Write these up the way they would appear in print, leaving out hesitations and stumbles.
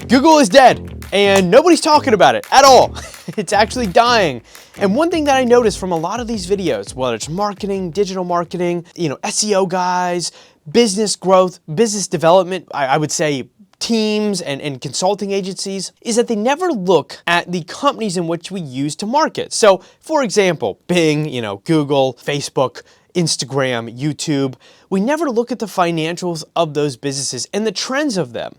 Google is dead, and nobody's talking about it at all. It's actually dying. And one thing that I noticed from a lot of these videos, whether it's marketing, digital marketing, SEO guys, business growth, business development, I would say teams and consulting agencies, is that they never look at the companies in which we use to market. So, for example, Bing, Google, Facebook, Instagram, YouTube, we never look at the financials of those businesses and the trends of them,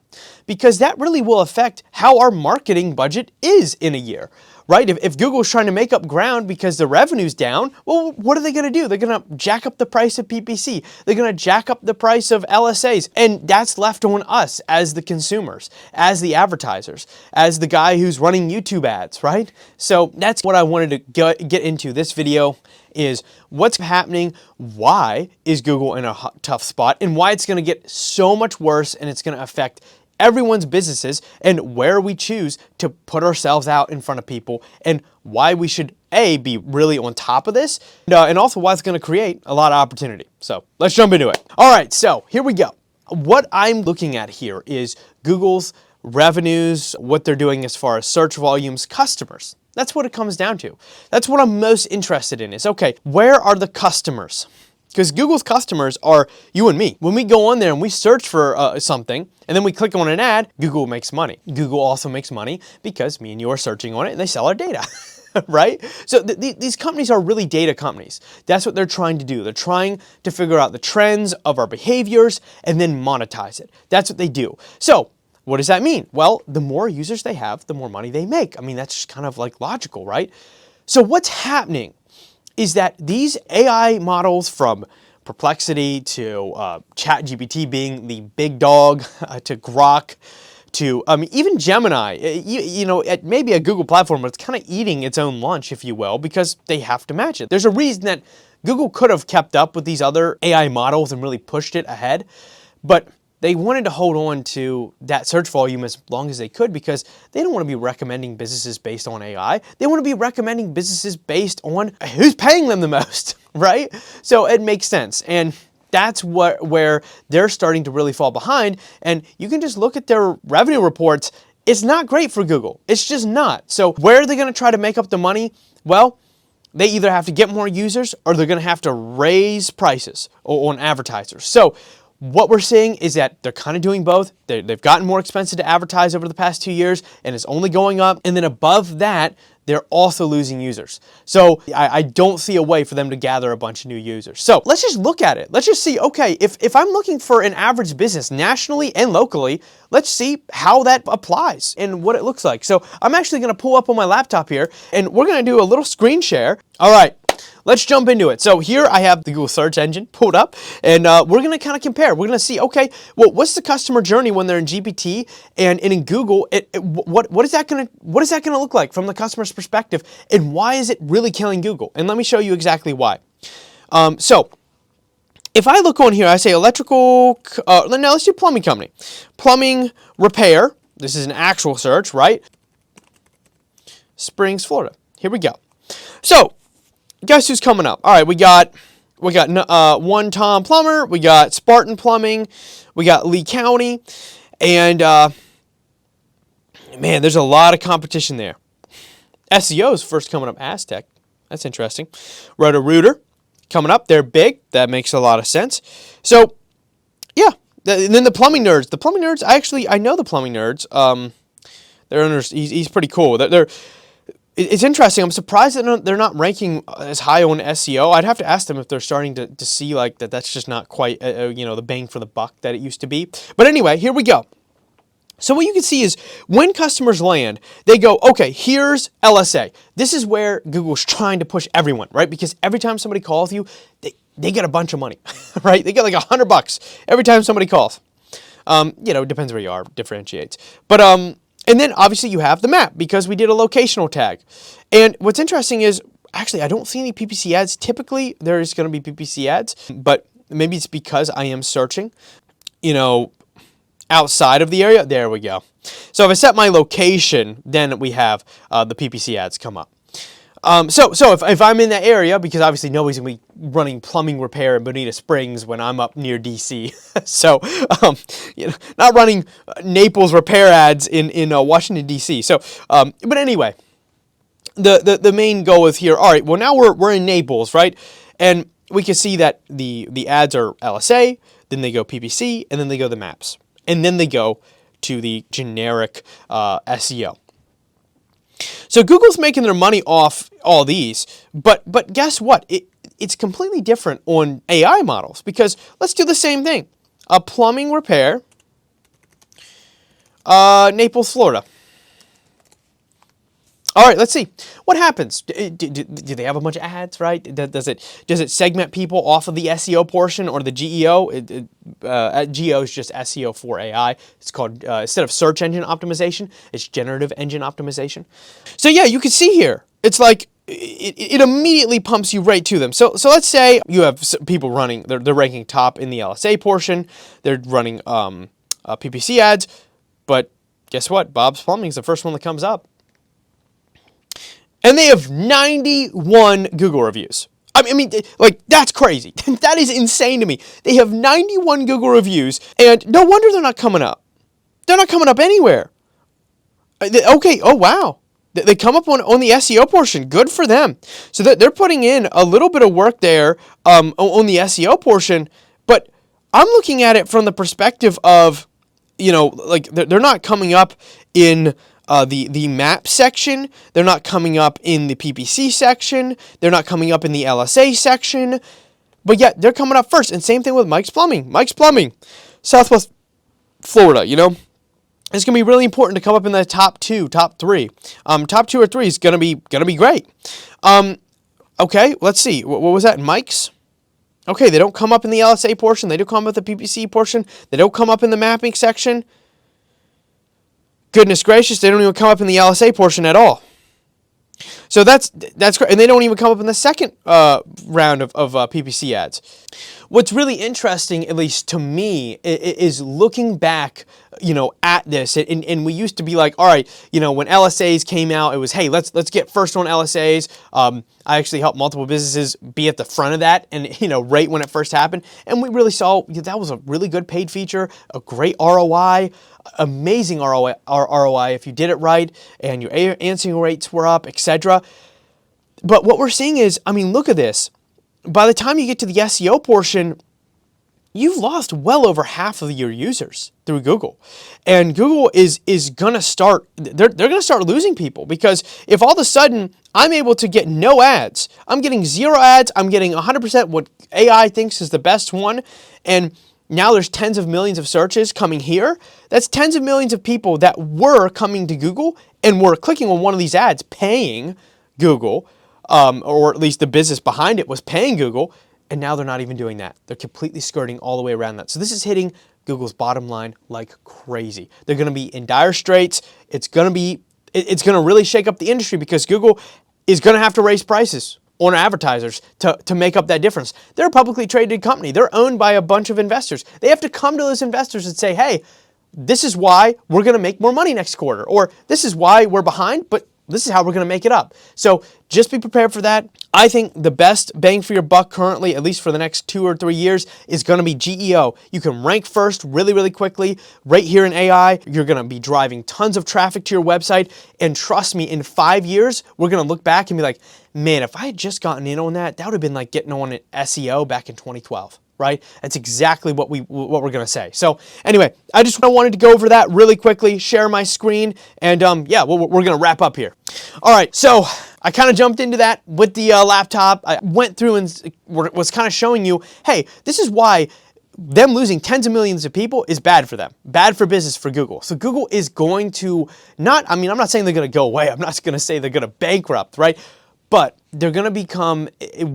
because that really will affect how our marketing budget is in a year, right? If Google's trying to make up ground because the revenue's down, well, what are they going to do? They're going to jack up the price of PPC. They're going to jack up the price of LSAs. And that's left on us as the consumers, as the advertisers, as the guy who's running YouTube ads, right? So that's what I wanted to get into this video, is what's happening, why is Google in a tough spot, and why it's going to get so much worse, and it's going to affect everyone's businesses, and where we choose to put ourselves out in front of people, and why we should be really on top of this, and also why it's going to create a lot of opportunity. So let's jump into it. All right, so here we go. What I'm looking at here is Google's revenues, what they're doing as far as search volumes, customers. That's what it comes down to. That's what I'm most interested in, is, okay, where are the customers? Because Google's customers are you and me. When we go on there and we search for something, and then we click on an ad, Google makes money. Google also makes money because me and you are searching on it, and they sell our data, right? So these companies are really data companies. That's what they're trying to do. They're trying to figure out the trends of our behaviors and then monetize it. That's what they do. So what does that mean? Well, the more users they have, the more money they make. I mean, that's just kind of like logical, right? So what's happening is that these AI models, from Perplexity to ChatGPT being the big dog, to Grok, to even Gemini, at maybe a Google platform, but it's kind of eating its own lunch, if you will, because they have to match it. There's a reason that Google could have kept up with these other AI models and really pushed it ahead, but they wanted to hold on to that search volume as long as they could, because they don't want to be recommending businesses based on AI. They want to be recommending businesses based on who's paying them the most, right? So it makes sense. And that's where they're starting to really fall behind. And you can just look at their revenue reports. It's not great for Google. It's just not. So where are they going to try to make up the money? Well, they either have to get more users, or they're going to have to raise prices on advertisers. So what we're seeing is that they're kind of doing both. They've gotten more expensive to advertise over the past 2 years, and it's only going up. And then above that, they're also losing users. So I don't see a way for them to gather a bunch of new users. So let's just look at it. Let's just see, okay, if I'm looking for an average business nationally and locally, let's see how that applies and what it looks like. So I'm actually going to pull up on my laptop here, and we're going to do a little screen share. All right. Let's jump into it. So here I have the Google search engine pulled up, and we're going to kind of compare. We're going to see, okay, well, what's the customer journey when they're in GPT and in Google? What is that going to look like from the customer's perspective, and why is it really killing Google? And let me show you exactly why. So if I look on here, I say electrical. No, let's do plumbing company, plumbing repair. This is an actual search, right? Springs, Florida. Here we go. So guess who's coming up? All right, we got One Tom Plumber, we got Spartan Plumbing, we got Lee County, and man, there's a lot of competition there. SEO is first coming up. Aztec, that's interesting. Roto-Rooter coming up. They're big. That makes a lot of sense. So yeah, and then the plumbing nerds. The plumbing nerds. I know the plumbing nerds. They're under. He's pretty cool. It's interesting. I'm surprised that they're not ranking as high on SEO. I'd have to ask them if they're starting to see like that's just not quite the bang for the buck that it used to be. But anyway, here we go. So what you can see is when customers land, they go, okay, here's LSA. This is where Google's trying to push everyone, right? Because every time somebody calls you, they get a bunch of money, right? They get like $100 every time somebody calls. It depends where you are, differentiates. But and then obviously you have the map, because we did a locational tag. And what's interesting is, actually, I don't see any PPC ads. Typically, there's going to be PPC ads, but maybe it's because I am searching, outside of the area. There we go. So if I set my location, then we have the PPC ads come up. So if I'm in that area, because obviously nobody's gonna be running plumbing repair in Bonita Springs when I'm up near DC, so not running Naples repair ads in Washington DC. So, but anyway, the main goal is here. All right, well now we're in Naples, right? And we can see that the ads are LSA, then they go PPC, and then they go the maps, and then they go to the generic SEO. So Google's making their money off all these, but guess what? It's completely different on AI models, because let's do the same thing. A plumbing repair, Naples, Florida. All right, let's see what happens. Do they have a bunch of ads, right? Does it segment people off of the SEO portion or the GEO? GEO is just SEO for AI. It's called, instead of search engine optimization, it's generative engine optimization. So yeah, you can see here, it's like it immediately pumps you right to them. So let's say you have people running, they're ranking top in the LSA portion, they're running PPC ads, but guess what? Bob's Plumbing is the first one that comes up. And they have 91 Google reviews. I mean, like, that's crazy. That is insane to me. They have 91 Google reviews, and no wonder they're not coming up. They're not coming up anywhere. Okay, oh wow. They come up on the SEO portion. Good for them. So they're putting in a little bit of work there on the SEO portion, but I'm looking at it from the perspective of, like, they're not coming up in the map section, they're not coming up in the PPC section, they're not coming up in the LSA section, but yet they're coming up first. And same thing with Mike's Plumbing. Mike's Plumbing, Southwest Florida, it's gonna be really important to come up in the top 2, top 3. Top 2 or 3 is gonna be great. Okay, let's see. What was that? Mike's? Okay, they don't come up in the LSA portion. They do come up in the PPC portion. They don't come up in the mapping section. Goodness gracious, they don't even come up in the LSA portion at all. So that's great, and they don't even come up in the second round of PPC ads. What's really interesting, at least to me, is looking back, at this, and we used to be like, all right, when LSAs came out, it was, hey, let's get first on LSAs. I actually helped multiple businesses be at the front of that, and right when it first happened, and we really saw that was a really good paid feature, a great ROI. Amazing ROI if you did it right, and your answering rates were up, etc. But what we're seeing is, I mean, look at this. By the time you get to the SEO portion, you've lost well over half of your users through Google. And Google is going to start, they're going to start losing people, because if all of a sudden I'm able to get no ads, I'm getting 0 ads, I'm getting 100% what AI thinks is the best one, and now there's tens of millions of searches coming here. That's tens of millions of people that were coming to Google and were clicking on one of these ads, paying Google, or at least the business behind it was paying Google, and now they're not even doing that. They're completely skirting all the way around that. So this is hitting Google's bottom line like crazy. They're going to be in dire straits. It's going to really shake up the industry, because Google is going to have to raise prices on advertisers to make up that difference. They're a publicly traded company. They're owned by a bunch of investors. They have to come to those investors and say, hey, this is why we're going to make more money next quarter, or this is why we're behind, but this is how we're going to make it up. So just be prepared for that. I think the best bang for your buck currently, at least for the next 2 or 3 years, is going to be GEO. You can rank first really, really quickly. Right here in AI, you're going to be driving tons of traffic to your website. And trust me, in 5 years, we're going to look back and be like, man, if I had just gotten in on that, that would have been like getting on an SEO back in 2012. Right? That's exactly what we're going to say. So anyway, I just wanted to go over that really quickly, share my screen, and yeah, we're going to wrap up here. All right, so I kind of jumped into that with the laptop. I went through and was kind of showing you, hey, this is why them losing tens of millions of people is bad for them, bad for business for Google. So Google is going to I'm not saying they're going to go away. I'm not going to say they're going to bankrupt, right? But they're going to become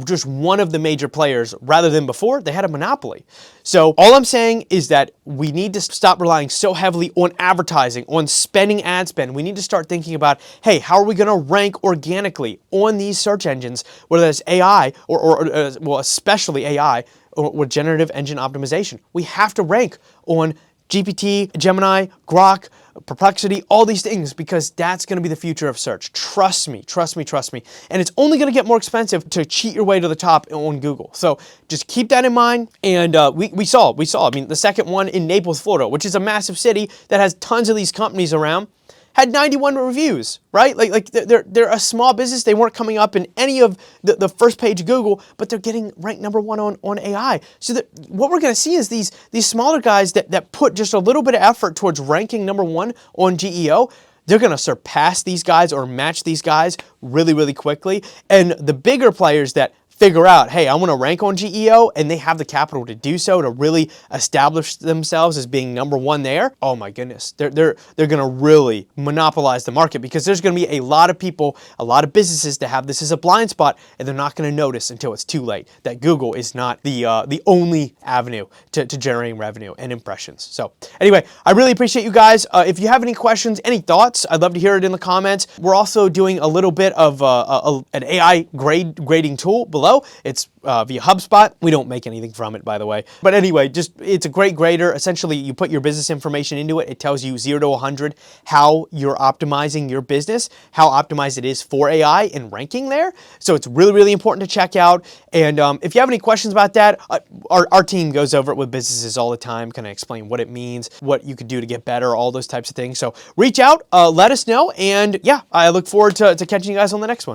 just one of the major players rather than before they had a monopoly. So all I'm saying is that we need to stop relying so heavily on advertising, on spending ad spend. We need to start thinking about, hey, how are we going to rank organically on these search engines, whether it's AI or well, especially AI or generative engine optimization. We have to rank on GPT, Gemini, Grok, Perplexity, all these things, because that's going to be the future of search. Trust me, trust me, trust me. And it's only going to get more expensive to cheat your way to the top on Google. So just keep that in mind. And we saw, I mean, the second one in Naples, Florida, which is a massive city that has tons of these companies around, had 91 reviews, right? Like they're a small business. They weren't coming up in any of the first page Google, but they're getting ranked #1 on AI. So that what we're going to see is these smaller guys that put just a little bit of effort towards ranking #1 on GEO, they're going to surpass these guys or match these guys really, really quickly. And the bigger players that figure out, hey, I want to rank on GEO, and they have the capital to do so, to really establish themselves as being #1 there. Oh my goodness, they're going to really monopolize the market, because there's going to be a lot of people, a lot of businesses that have this as a blind spot, and they're not going to notice until it's too late that Google is not the only avenue to generating revenue and impressions. So anyway, I really appreciate you guys. If you have any questions, any thoughts, I'd love to hear it in the comments. We're also doing a little bit of an AI grading tool below. It's via HubSpot. We don't make anything from it, by the way. But anyway, it's a great grader. Essentially, you put your business information into it. It tells you 0 to 100 how you're optimizing your business, how optimized it is for AI and ranking there. So it's really, really important to check out. And if you have any questions about that, our team goes over it with businesses all the time, kind of explain what it means, what you could do to get better, all those types of things. So reach out, let us know. And yeah, I look forward to catching you guys on the next one.